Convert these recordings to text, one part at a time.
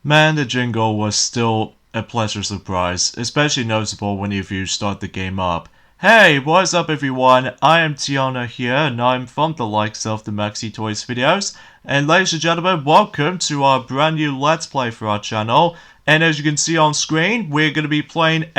Man, the jingle was still a pleasure surprise, especially noticeable when you start the game up. Hey, what's up everyone? I am Tiana here, and I'm from the likes of the Maxi Toys videos. And ladies and gentlemen, welcome to our brand new Let's Play for our channel. And as you can see on screen, we're going to be playing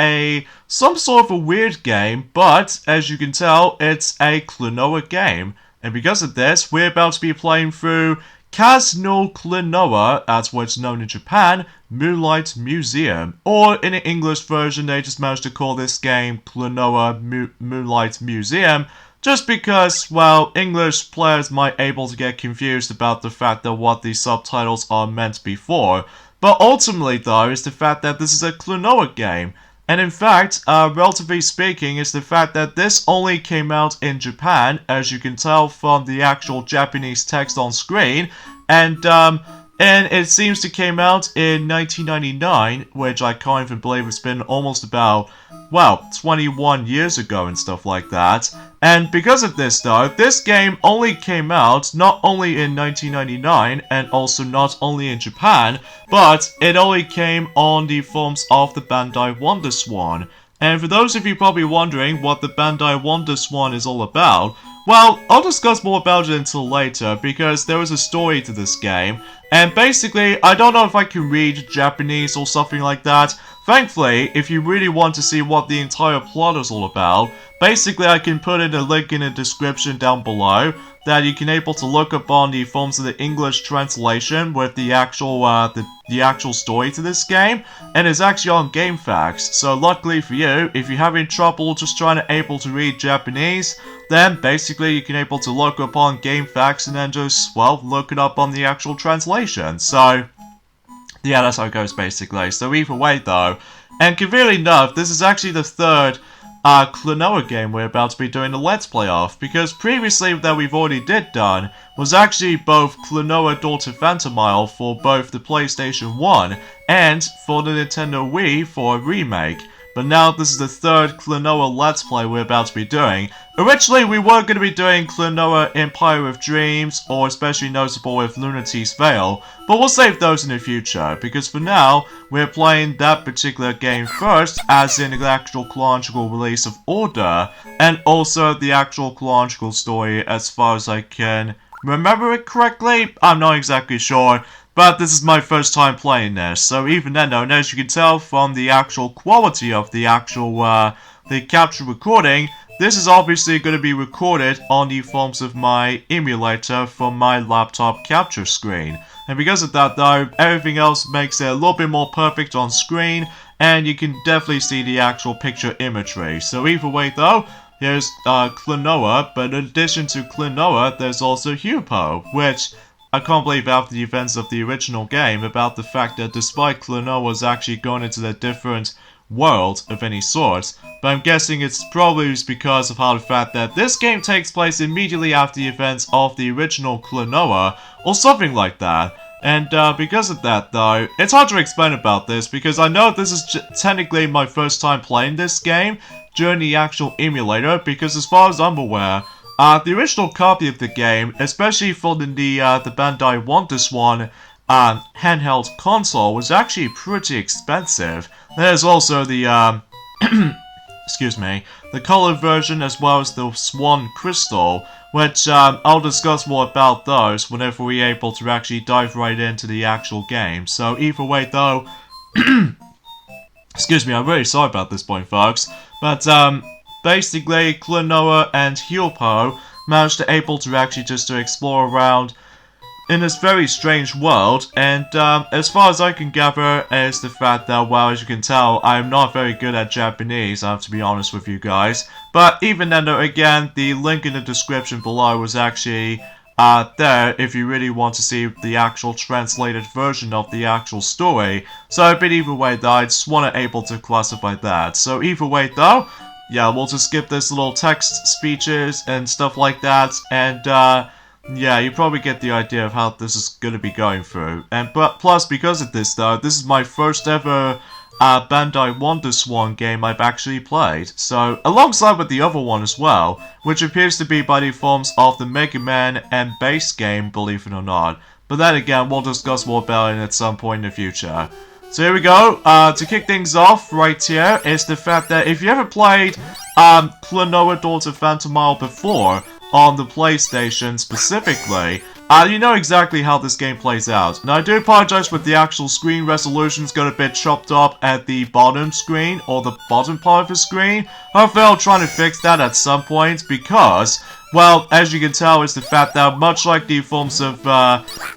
some sort of a weird game, but as you can tell, it's a Klonoa game. And because of this, we're about to be playing through Klonoa, as what's known in Japan, Moonlight Museum. Or in an English version, they just managed to call this game Klonoa Moonlight Museum, just because, well, English players might able to get confused about the fact that what these subtitles are meant before. But ultimately, though, is the fact that this is a Klonoa game. And in fact, relatively speaking, is the fact that this only came out in Japan, as you can tell from the actual Japanese text on screen, and it seems to came out in 1999, which I can't even believe it's been almost about, well, 21 years ago and stuff like that. And because of this though, this game only came out not only in 1999 and also not only in Japan, but it only came on the forms of the Bandai WonderSwan. And for those of you probably wondering what the Bandai WonderSwan is all about, well, I'll discuss more about it until later, because there is a story to this game, and basically, I don't know if I can read Japanese or something like that. Thankfully, if you really want to see what the entire plot is all about, basically I can put in a link in the description down below that you can able to look up on the forms of the English translation with the actual the actual story to this game, and it's actually on GameFAQs. So luckily for you, if you're having trouble just trying to able to read Japanese, then basically you can able to look up on GameFAQs and then just, well, look it up on the actual translation. So yeah, that's how it goes basically. So either way though, and conveniently enough, this is actually the third Klonoa game we're about to be doing the Let's Play of, because previously that we've already done was actually both Klonoa Daughter Phantomile for both the PlayStation 1 and for the Nintendo Wii for a remake. But now this is the third Klonoa Let's Play we're about to be doing. Originally we were going to be doing Klonoa Empire of Dreams, or especially notable with Lunati's Veil, but we'll save those in the future, because for now, we're playing that particular game first, as in the actual chronological release of Order, and also the actual chronological story as far as I can remember it correctly. I'm not exactly sure. But this is my first time playing this, so even then though, and as you can tell from the actual quality of the actual, the capture recording, this is obviously going to be recorded on the forms of my emulator from my laptop capture screen. And because of that though, everything else makes it a little bit more perfect on screen, and you can definitely see the actual picture imagery. So either way though, here's Klonoa, but in addition to Klonoa, there's also Hupo, which I can't believe after the events of the original game about the fact that despite Klonoa was actually going into a different world of any sort, but I'm guessing it's probably because of how the fact that this game takes place immediately after the events of the original Klonoa, or something like that. And because of that though, it's hard to explain about this, because I know this is technically my first time playing this game during the actual emulator, because as far as I'm aware, the original copy of the game, especially for the Bandai WonderSwan handheld console, was actually pretty expensive. There's also the, excuse me, the color version as well as the Swan Crystal, which I'll discuss more about those whenever we're able to actually dive right into the actual game. So either way though, excuse me, I'm really sorry about this point folks, but basically, Klonoa and Hupo managed to able to actually just to explore around in this very strange world, and as far as I can gather is the fact that, well, as you can tell, I'm not very good at Japanese, I have to be honest with you guys. But even then, again, the link in the description below was actually there if you really want to see the actual translated version of the actual story. So, but either way though, I just want to able to classify that. So either way though, yeah, we'll just skip this little text speeches and stuff like that, and yeah, you probably get the idea of how this is going to be going through. And but plus, because of this though, this is my first ever Bandai WonderSwan game I've actually played. So, alongside with the other one as well, which appears to be by the forms of the Mega Man and base game, believe it or not. But then again, we'll discuss more about it at some point in the future. So here we go. To kick things off right here is the fact that if you ever played Klonoa Daughter Phantomile before on the PlayStation specifically, you know exactly how this game plays out. Now I do apologize with the actual screen resolutions got a bit chopped up at the bottom screen or the bottom part of the screen. Hopefully I'll try to fix that at some point because, well, as you can tell, it's the fact that much like the forms of,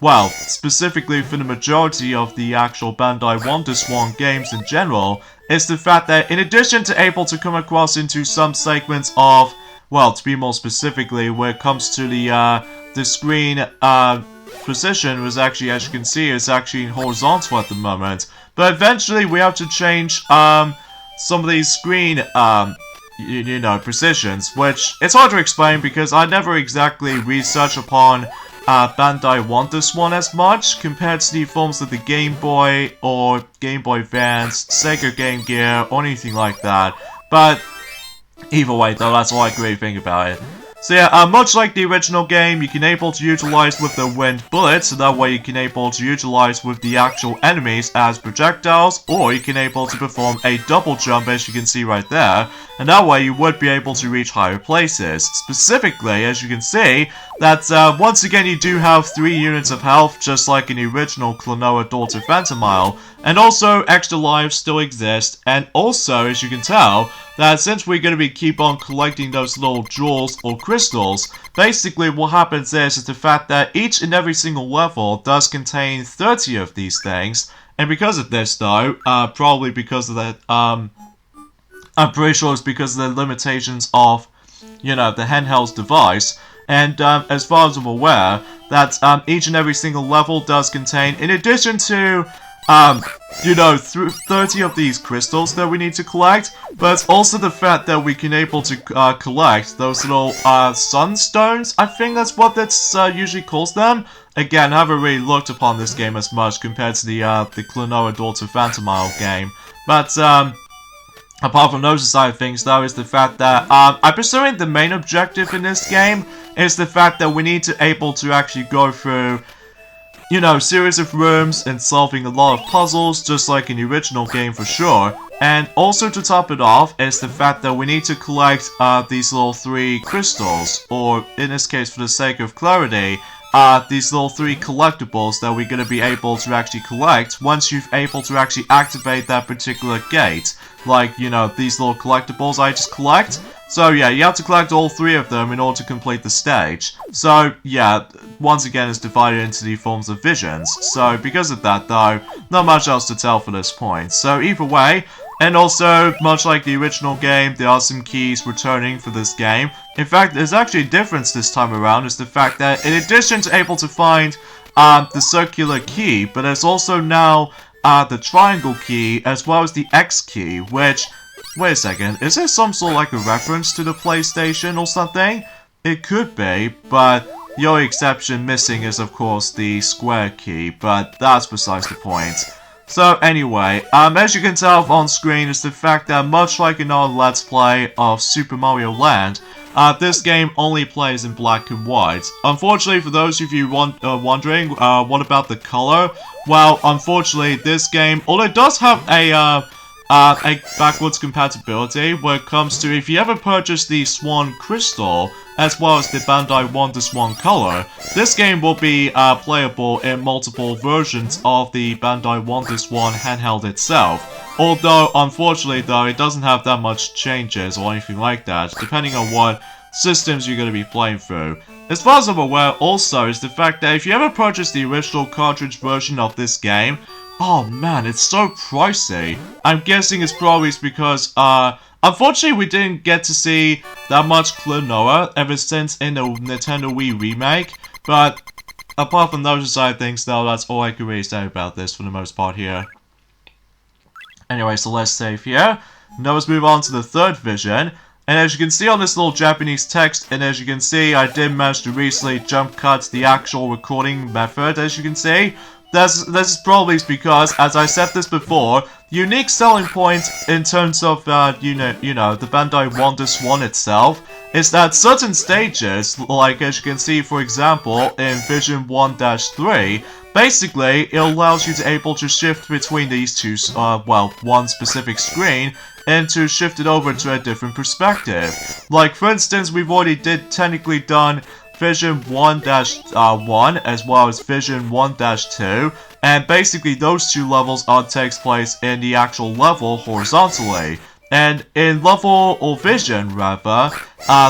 well, specifically for the majority of the actual Bandai WonderSwan games in general, it's the fact that in addition to able to come across into some segments of, well, to be more specifically, when it comes to the screen, position was actually, as you can see, it's actually horizontal at the moment. But eventually we have to change, some of these screen, you know, precisions, which it's hard to explain because I never exactly research upon Bandai WonderSwan as much compared to the forms of the Game Boy or Game Boy Advance, Sega Game Gear, or anything like that. But either way, though, that's all I can really think about it. So yeah, much like the original game, you can able to utilize with the wind bullets, so that way you can able to utilize with the actual enemies as projectiles, or you can able to perform a double jump as you can see right there, and that way you would be able to reach higher places. Specifically, as you can see, that once again you do have 3 units of health, just like in the original Klonoa Daughter Phantomile, and also extra lives still exist, and also, as you can tell, that since we're going to be keep on collecting those little jewels or crystals, basically what happens is the fact that each and every single level does contain 30 of these things, and because of this though, probably because of that, I'm pretty sure it's because of the limitations of, you know, the handheld device, and as far as I'm aware, that each and every single level does contain, in addition to you know, 30 of these crystals that we need to collect, but it's also the fact that we can able to collect those little sunstones. I think that's what that's usually calls them. Again, I haven't really looked upon this game as much compared to the Klonoa Daughter Phantomile game, but apart from those side of things, though, is the fact that I'm pursuing the main objective in this game is the fact that we need to able to actually go through, you know, series of rooms and solving a lot of puzzles, just like in the original game for sure. And also to top it off is the fact that we need to collect these little 3 crystals, or in this case for the sake of clarity, these little 3 collectibles that we're going to be able to actually collect once you've able to actually activate that particular gate. Like, you know, these little collectibles I just collect. So yeah, you have to collect all 3 of them in order to complete the stage. So yeah, once again it's divided into the forms of visions. So because of that though, not much else to tell for this point. So either way, and also, much like the original game, there are some keys returning for this game. In fact, there's actually a difference this time around, is the fact that in addition to able to find the circular key, but there's also now the triangle key as well as the X key, which, wait a second, is there some sort of like a reference to the PlayStation or something? It could be, but the only exception missing is of course the square key, but that's besides the point. So anyway, as you can tell on screen is the fact that much like in our Let's Play of Super Mario Land, this game only plays in black and white. Unfortunately, for those of you wondering, what about the color? Well, unfortunately, this game, although it does have a backwards compatibility when it comes to if you ever purchase the Swan Crystal, as well as the Bandai WonderSwan color, this game will be playable in multiple versions of the Bandai WonderSwan handheld itself. Although, unfortunately though, it doesn't have that much changes or anything like that, depending on what systems you're going to be playing through. As far as I'm aware also is the fact that if you ever purchase the original cartridge version of this game, oh man, it's so pricey. I'm guessing it's probably because, unfortunately we didn't get to see that much Klonoa ever since in the Nintendo Wii remake, but apart from those side things though, that's all I can really say about this for the most part here. Anyway, so let's save here. Now let's move on to the third vision. And as you can see on this little Japanese text, and as you can see, I did manage to recently jump cut the actual recording method, as you can see. this is probably because, as I said this before, unique selling point in terms of you know the Bandai Wonder Swan itself is that certain stages, like as you can see for example in Vision 1-3, basically it allows you to able to shift between these two, well, one specific screen, and to shift it over to a different perspective. Like for instance, we've already technically done Vision 1-1 as well as Vision 1-2, and basically those two levels takes place in the actual level horizontally. And in level, or vision rather,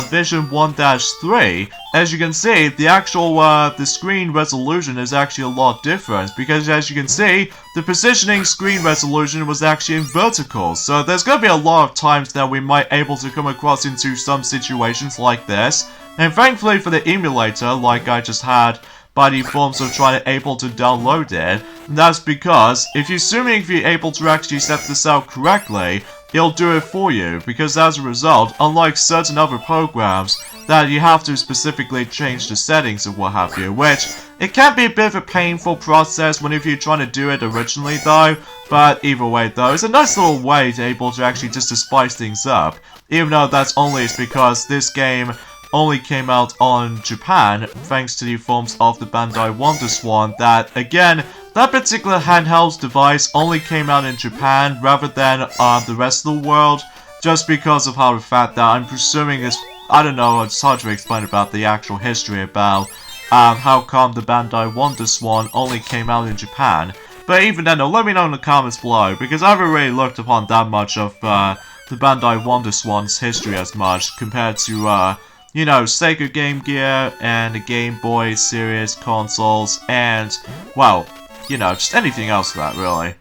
Vision 1-3, as you can see, the actual, the screen resolution is actually a lot different, because as you can see, the positioning screen resolution was actually in vertical, so there's gonna be a lot of times that we might able to come across into some situations like this, and thankfully for the emulator, like I just had, by the forms of trying to able to download it, and that's because, if you're able to actually set this out correctly, it'll do it for you, because as a result, unlike certain other programs, that you have to specifically change the settings and what have you, which, it can be a bit of a painful process whenever you're trying to do it originally though, but either way though, it's a nice little way to able to actually just to spice things up, even though that's only because this game only came out on Japan, thanks to the forms of the Bandai Wonder Swan, that, again, that particular handheld device only came out in Japan rather than the rest of the world, just because of how the fact that I'm presuming is, I don't know, it's hard to explain about the actual history about how come the Bandai Wonder Swan only came out in Japan. But even then, let me know in the comments below, because I haven't really looked upon that much of the Bandai Wonder Swan's history as much compared to, you know, Sega Game Gear and the Game Boy series consoles and, well, you know, just anything else for that, really.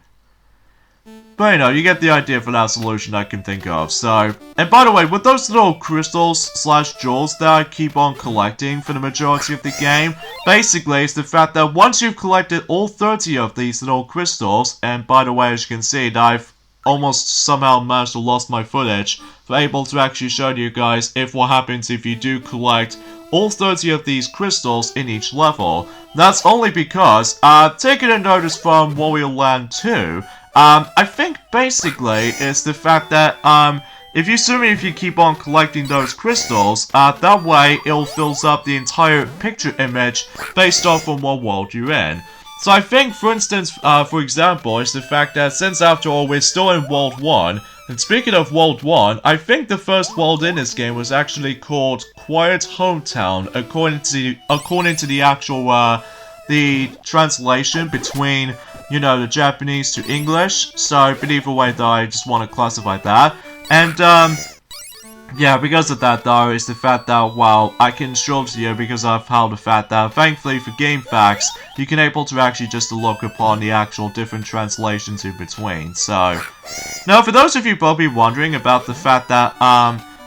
But, you know, you get the idea for that solution I can think of, so... And by the way, with those little crystals / jewels that I keep on collecting for the majority of the game, basically it's the fact that once you've collected all 30 of these little crystals, and by the way, as you can see, I've almost somehow managed to lost my footage, for able to actually show you guys if what happens if you do collect all 30 of these crystals in each level. That's only because, taking a notice from Warrior Land 2, I think basically it's the fact that, if you keep on collecting those crystals, that way it'll fills up the entire picture image based off on what world you're in. So I think, for instance, for example, it's the fact that since after all we're still in World 1, and speaking of World 1, I think the first world in this game was actually called Quiet Hometown, according to the actual, the translation between, you know, the Japanese to English, so, but either way though, I just want to classify that, and, yeah, because of that though, is the fact that, well, I can show to you because I've held the fact that, thankfully for Game Facts, you can able to actually just look upon the actual different translations in between, so... Now, for those of you probably wondering about the fact that,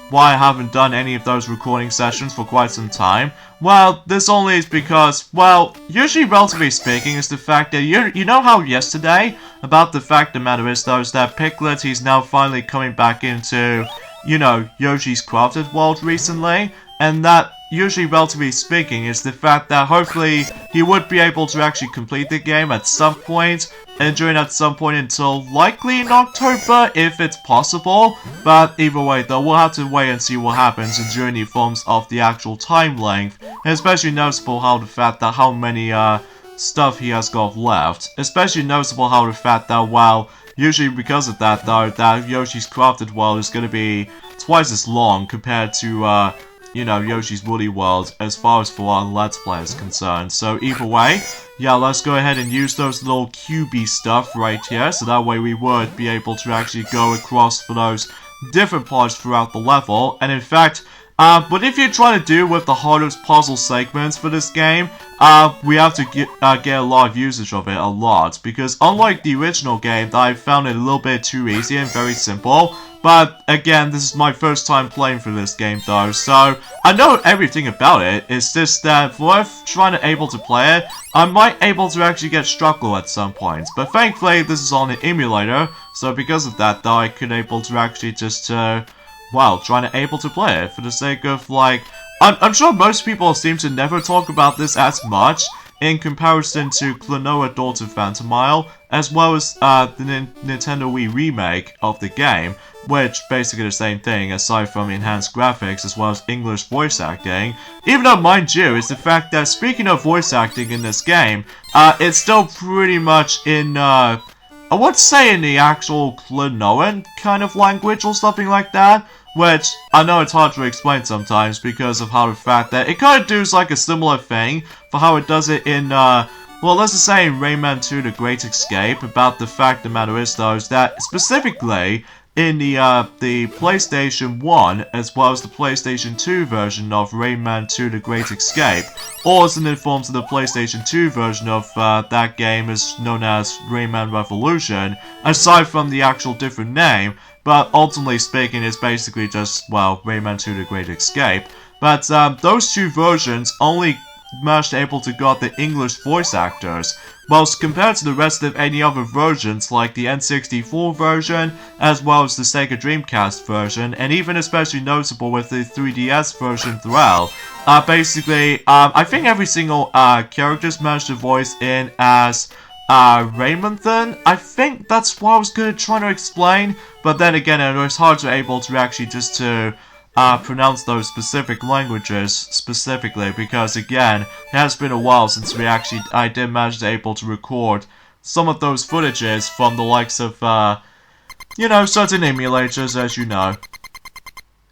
why I haven't done any of those recording sessions for quite some time, well, this only is because, well, usually relatively speaking, is the fact that you know how yesterday, about the fact the matter is though, is that Piglet, he's now finally coming back into... you know, Yoshi's Crafted World recently, and that, usually relatively speaking, is the fact that hopefully he would be able to actually complete the game at some point, and during at some point until likely in October, if it's possible, but either way though, we'll have to wait and see what happens during the forms of the actual time length, and especially noticeable how the fact that how many, stuff he has got left, especially noticeable how the fact that, well, usually because of that though, that Yoshi's Crafted World is going to be twice as long compared to, you know, Yoshi's Woolly World as far as for our Let's Play is concerned. So either way, yeah, let's go ahead and use those little cubey stuff right here, so that way we would be able to actually go across for those different parts throughout the level, and in fact, but if you're trying to do with the hardest puzzle segments for this game, we have to get a lot of usage of it, a lot, because unlike the original game, I found it a little bit too easy and very simple, but again, this is my first time playing for this game though, so I know everything about it, it's just that for trying to able to play it, I might able to actually get struggle at some points, but thankfully this is on an emulator, so because of that though, I could able to actually just, well, trying to able to play it for the sake of, like, I'm sure most people seem to never talk about this as much in comparison to Klonoa Dawn of Phantomile, as well as the Nintendo Wii remake of the game, which basically the same thing aside from enhanced graphics as well as English voice acting. Even though, mind you, it's the fact that speaking of voice acting in this game, it's still pretty much in, I would say in the actual Klonoan kind of language or something like that. Which, I know it's hard to explain sometimes because of how the fact that it kind of does like a similar thing for how it does it in, well, let's just say in Rayman 2 The Great Escape. About the fact the matter is, though, is that specifically in the PlayStation 1 as well as the PlayStation 2 version of Rayman 2 The Great Escape, or as in the forms of the PlayStation 2 version of that game is known as Rayman Revolution, aside from the actual different name. But ultimately speaking, it's basically just, well, Rayman 2 The Great Escape. But those two versions only managed able to got the English voice actors, whilst compared to the rest of any other versions like the N64 version, as well as the Sega Dreamcast version, and even especially notable with the 3DS version throughout, basically, I think every single character's managed to voice in as Raymondthan. I think that's what I was going to try to explain, but then again, it was hard to able to actually just to pronounce those specific languages specifically, because again, it has been a while since I did manage to able to record some of those footages from the likes of, you know, certain emulators, as you know.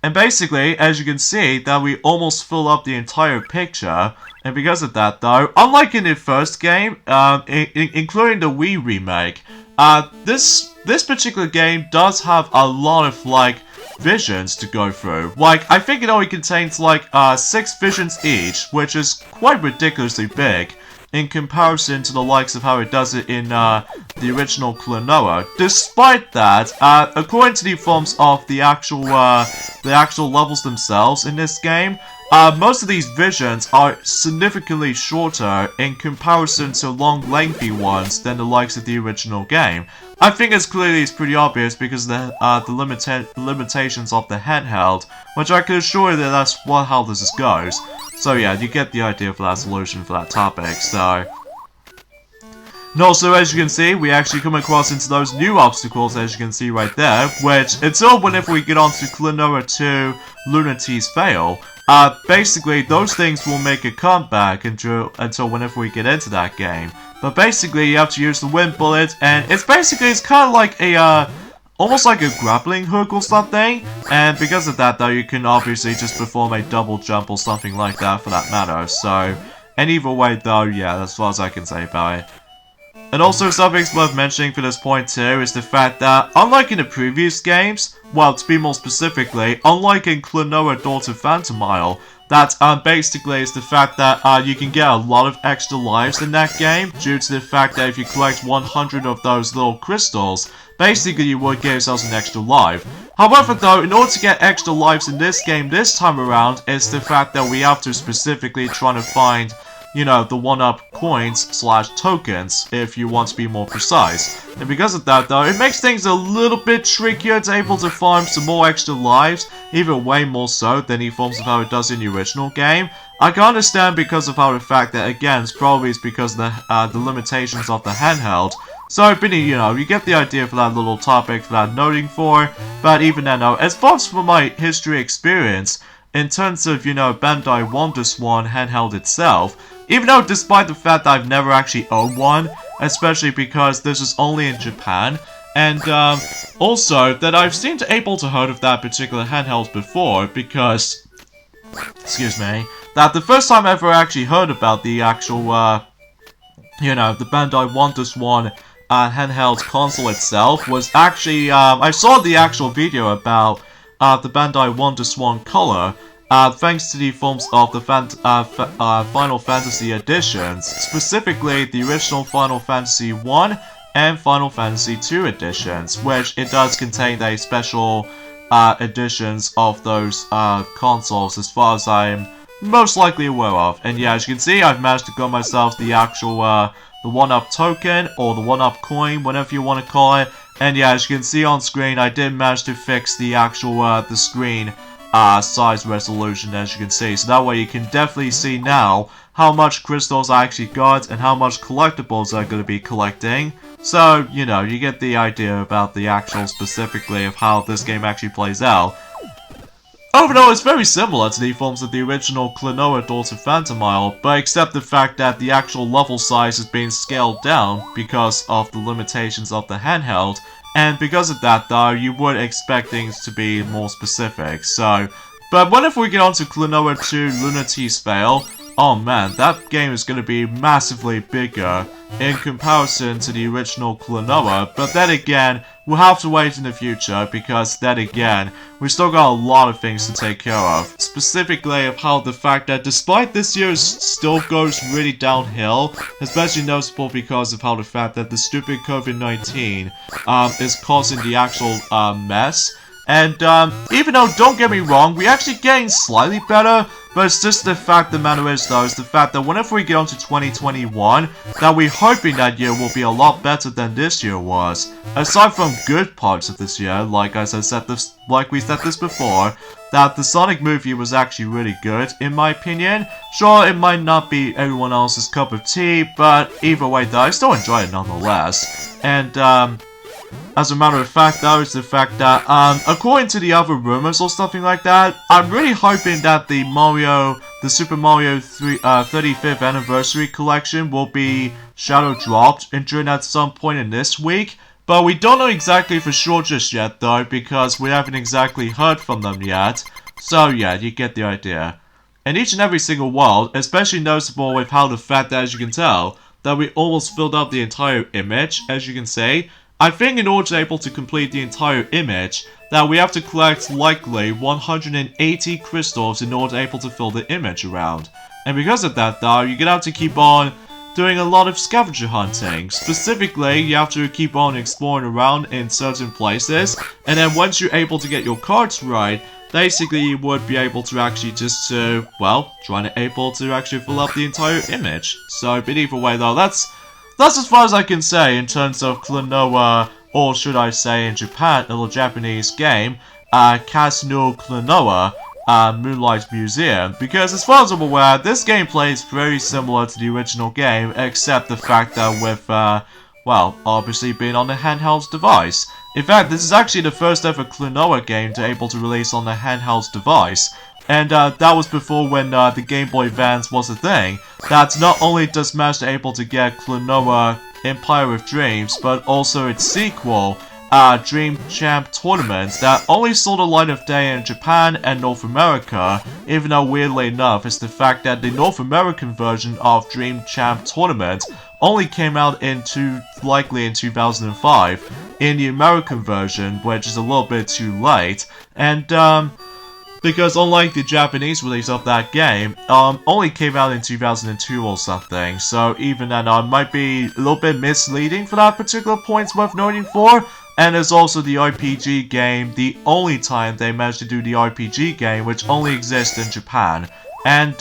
And basically, as you can see, that we almost fill up the entire picture. And because of that, though, unlike in the first game, including the Wii remake, this particular game does have a lot of, like, visions to go through. Like, I think it only contains, like, 6 visions each, which is quite ridiculously big in comparison to the likes of how it does it in the original Klonoa. Despite that, according to the forms of the actual levels themselves in this game, most of these visions are significantly shorter in comparison to long, lengthy ones than the likes of the original game. I think it's pretty obvious because of the limitations of the handheld, which I can assure you that that's how this goes. So yeah, you get the idea for that solution for that topic, so... And also, as you can see, we actually come across into those new obstacles, as you can see right there, which, until whenever we get onto Klonoa 2 Lunati's Veil, basically, those things will make a comeback until whenever we get into that game. But basically, you have to use the wind bullet, and it's kind of like a, almost like a grappling hook or something, and because of that, though, you can obviously just perform a double jump or something like that for that matter, so, and either way, though, yeah, that's as far as I can say about it. And also, something worth mentioning for this point too is the fact that, unlike in the previous games, well, to be more specifically, unlike in Klonoa Dawn of Phantomile, that basically is the fact that you can get a lot of extra lives in that game, due to the fact that if you collect 100 of those little crystals, basically you would get yourselves an extra life. However though, in order to get extra lives in this game this time around, it's the fact that we have to specifically try to find, you know, the 1-up coins/tokens, if you want to be more precise. And because of that, though, it makes things a little bit trickier to able to farm some more extra lives, even way more so than the forms of how it does in the original game. I can understand because of how the fact that, again, it's probably because of the limitations of the handheld. So, but, you know, you get the idea for that little topic, for that noting for, but even then, though, as far as for my history experience, in terms of, you know, Bandai WonderSwan handheld itself, even though despite the fact that I've never actually owned one, especially because this is only in Japan, and also that I've seemed able to heard of that particular handheld before, because, excuse me, that the first time I ever actually heard about the actual, you know, the Bandai WonderSwan handheld console itself was actually, I saw the actual video about the Bandai WonderSwan Color, thanks to the forms of the Final Fantasy editions, specifically the original Final Fantasy 1 and Final Fantasy 2 editions, which it does contain a special editions of those consoles as far as I'm most likely aware of. And yeah, as you can see, I've managed to get myself the actual the 1-up token, or the 1-up coin, whatever you want to call it. And yeah, as you can see on screen, I did manage to fix the actual the screen size resolution, as you can see. So that way you can definitely see now how much crystals I actually got and how much collectibles I'm going to be collecting. So, you know, you get the idea about the actual specifically of how this game actually plays out. Overall, it's very similar to the forms of the original Klonoa Daughter Phantomile, but except the fact that the actual level size is being scaled down because of the limitations of the handheld, and because of that though, you would expect things to be more specific, so... But what if we get onto Klonoa 2 Lunati's Veil? Oh man, that game is going to be massively bigger in comparison to the original Klonoa, but then again, we'll have to wait in the future because then again, we still got a lot of things to take care of. Specifically of how the fact that despite this year still goes really downhill, especially noticeable because of how the fact that the stupid COVID-19 is causing the actual mess. And even though, don't get me wrong, we actually getting slightly better, but it's just the fact the matter is though, is the fact that whenever we get onto 2021, that we're hoping that year will be a lot better than this year was. Aside from good parts of this year, like we said this before, that the Sonic movie was actually really good, in my opinion. Sure, it might not be everyone else's cup of tea, but either way though, I still enjoy it nonetheless. And as a matter of fact though, is the fact that, according to the other rumors or something like that, I'm really hoping that the Super Mario 35th Anniversary Collection will be shadow dropped during at some point in this week. But we don't know exactly for sure just yet though, because we haven't exactly heard from them yet. So yeah, you get the idea. In each and every single world, especially noticeable with how the fact that, as you can tell, that we almost filled up the entire image, as you can see. I think in order to be able to complete the entire image, that we have to collect likely 180 crystals in order to be able to fill the image around. And because of that though, you're gonna have to keep on doing a lot of scavenger hunting. Specifically, you have to keep on exploring around in certain places, and then once you're able to get your cards right, basically you would be able to actually just, well, trying to able to actually fill up the entire image. So, but either way though, that's as far as I can say in terms of Klonoa, or should I say in Japan, a little Japanese game, Kazunoo Klonoa, Moonlight Museum, because as far as I'm aware, this gameplay is very similar to the original game, except the fact that with, well, obviously being on the handheld device. In fact, this is actually the first ever Klonoa game to able to release on the handheld device. And that was before when the Game Boy Advance was a thing. That not only does manage to able to get Klonoa Empire of Dreams, but also its sequel, Dream Champ Tournament, that only saw the light of day in Japan and North America, even though weirdly enough, it's the fact that the North American version of Dream Champ Tournament only came out likely in 2005, in the American version, which is a little bit too late, and because unlike the Japanese release of that game, only came out in 2002 or something, so even then might be a little bit misleading for that particular point worth noting for. And there's also the RPG game, the only time they managed to do the RPG game, which only exists in Japan. And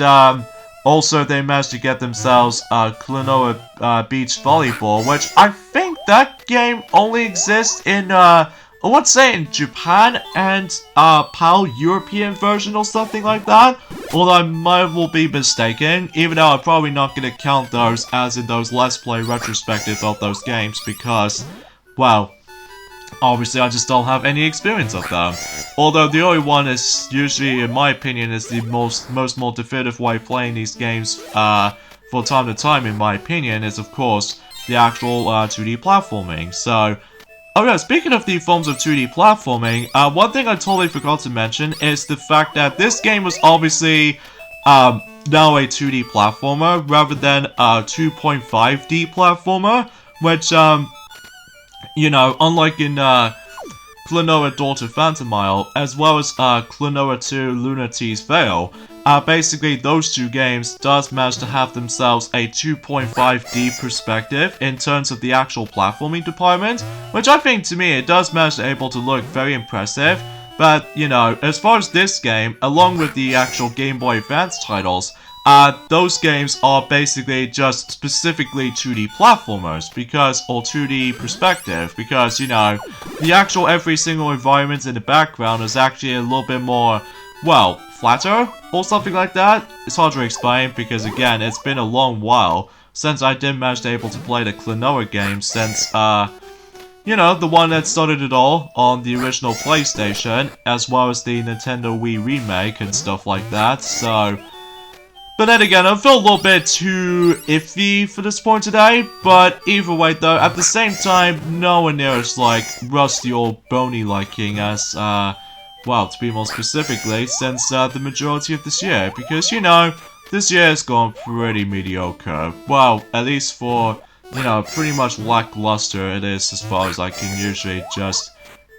also they managed to get themselves Klonoa Beach Volleyball, which I think that game only exists in I would say in Japan and PAL European version or something like that. Although I might well be mistaken, even though I'm probably not going to count those as in those Let's Play retrospective of those games because, well, obviously I just don't have any experience of them. Although the only one is usually, in my opinion, is the most more definitive way of playing these games for time to time, in my opinion, is of course the actual 2D platforming. So, oh yeah, speaking of the forms of 2D platforming, one thing I totally forgot to mention is the fact that this game was obviously now a 2D platformer rather than a 2.5D platformer, which, you know, unlike in Klonoa Daughter Phantomile, as well as Klonoa 2 Lunati's Veil, basically those two games does manage to have themselves a 2.5D perspective in terms of the actual platforming department, which I think to me it does manage to able to look very impressive. But, you know, as far as this game, along with the actual Game Boy Advance titles, those games are basically just specifically 2D platformers, because, or 2D perspective, because, you know, the actual every single environment in the background is actually a little bit more well, flatter or something like that. It's hard to explain because again, it's been a long while since I did manage to able to play the Klonoa game since, you know, the one that started it all on the original PlayStation, as well as the Nintendo Wii remake and stuff like that, so... But then again, I feel a little bit too iffy for this point today, but either way though, at the same time, no one near as like rusty or bony liking as, well, to be more specifically, since the majority of this year, because, you know, this year has gone pretty mediocre. Well, at least for, you know, pretty much lackluster it is as far as I can usually just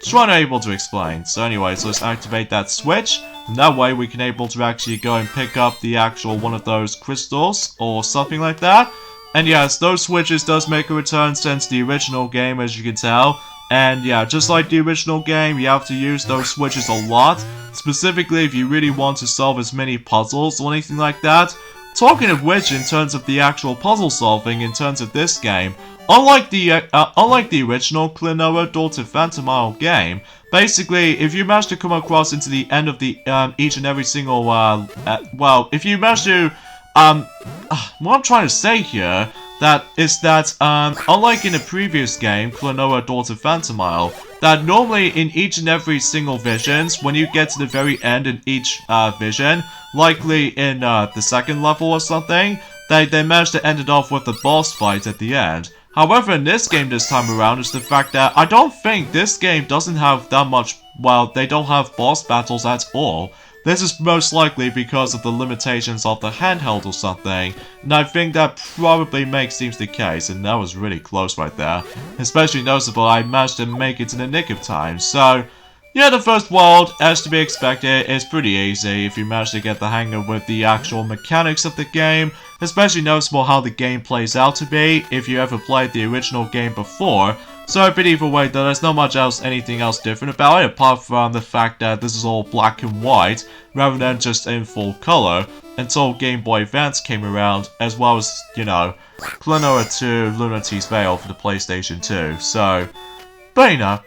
try to able to explain. So anyways, let's activate that switch, and that way we can able to actually go and pick up the actual one of those crystals, or something like that. And yes, those switches does make a return since the original game, as you can tell. And yeah, just like the original game, you have to use those switches a lot, specifically if you really want to solve as many puzzles or anything like that. Talking of which, in terms of the actual puzzle solving, in terms of this game, unlike the original Klonoa Daughter Phantomile game, basically, if you manage to come across into the end of the each and every single, well, if you manage to, what I'm trying to say here, that is that, unlike in the previous game, Klonoa Daughter Phantomile, that normally in each and every single visions, when you get to the very end in each vision, likely in the second level or something, they manage to end it off with the boss fight at the end. However, in this game this time around is the fact that I don't think this game doesn't have that much, well, they don't have boss battles at all. This is most likely because of the limitations of the handheld or something, and I think that probably seems the case, and that was really close right there. Especially noticeable I managed to make it in the nick of time, so... yeah, the first world, as to be expected, is pretty easy if you manage to get the hang of with the actual mechanics of the game, especially noticeable how the game plays out to be if you ever played the original game before. So, but either way though, there's not much else, anything else different about it, apart from the fact that this is all black and white, rather than just in full color, until Game Boy Advance came around, as well as, you know, Klonoa 2 Lunati's Veil for the PlayStation 2, so, but you know.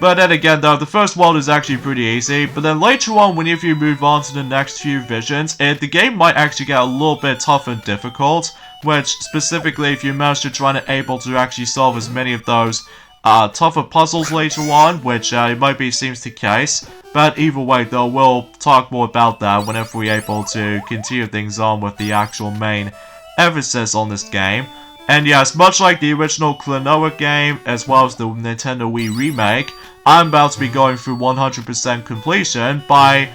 But then again though, the first world is actually pretty easy, but then later on if you move on to the next few visions, the game might actually get a little bit tough and difficult, which specifically if you manage to try and able to actually solve as many of those tougher puzzles later on, which it might be seems the case, but either way though, we'll talk more about that whenever we're able to continue things on with the actual main emphasis on this game. And yes, much like the original Klonoa game, as well as the Nintendo Wii remake, I'm about to be going through 100% completion by,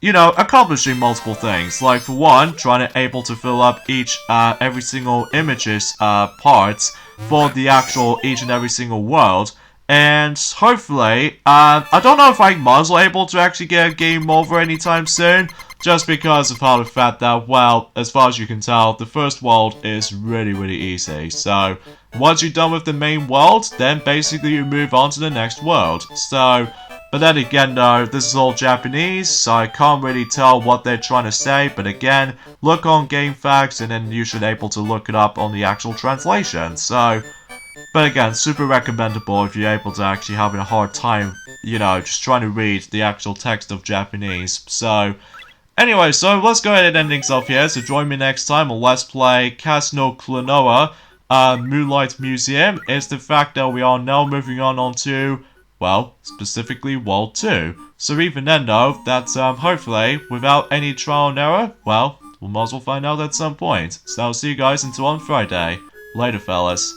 you know, accomplishing multiple things. Like, for one, trying to able to fill up every single image's parts for the actual each and every single world. And hopefully, I don't know if I might be able to actually get a game over anytime soon, just because of how the fact that, well, as far as you can tell, the first world is really easy. So, once you're done with the main world, then basically you move on to the next world. So, but then again though, this is all Japanese, so I can't really tell what they're trying to say, but again, look on GameFAQs and then you should be able to look it up on the actual translation. So, but again, super recommendable if you're able to actually having a hard time, you know, just trying to read the actual text of Japanese. So, anyway, so let's go ahead and end things off here. So join me next time on Let's Play Casino Klonoa Moonlight Museum. It's the fact that we are now moving on to, well, specifically World 2. So even then though, that's hopefully, without any trial and error, well, we might as well find out at some point. So I'll see you guys until on Friday. Later fellas.